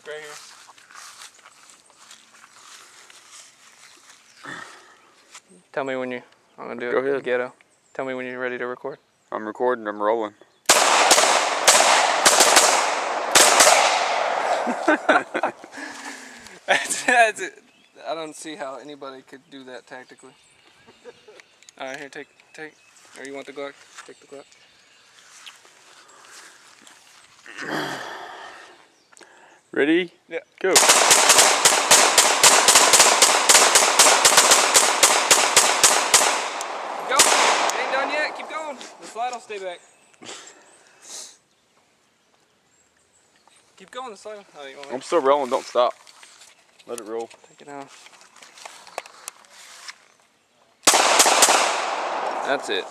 right here. Tell me when you. I'm gonna do Go it. ahead. Ghetto. Tell me when you're ready to record. I'm recording. I'm rolling. That's it. I don't see how anybody could do that tactically. All right, here, take. Or you want the Glock? Take the Glock. Ready? Yeah. Go. Go. It ain't done yet. Keep going. The slide will stay back. Keep going. The slide. Oh, you want I'm still rolling. Don't stop. Let it roll. Take it out. That's it.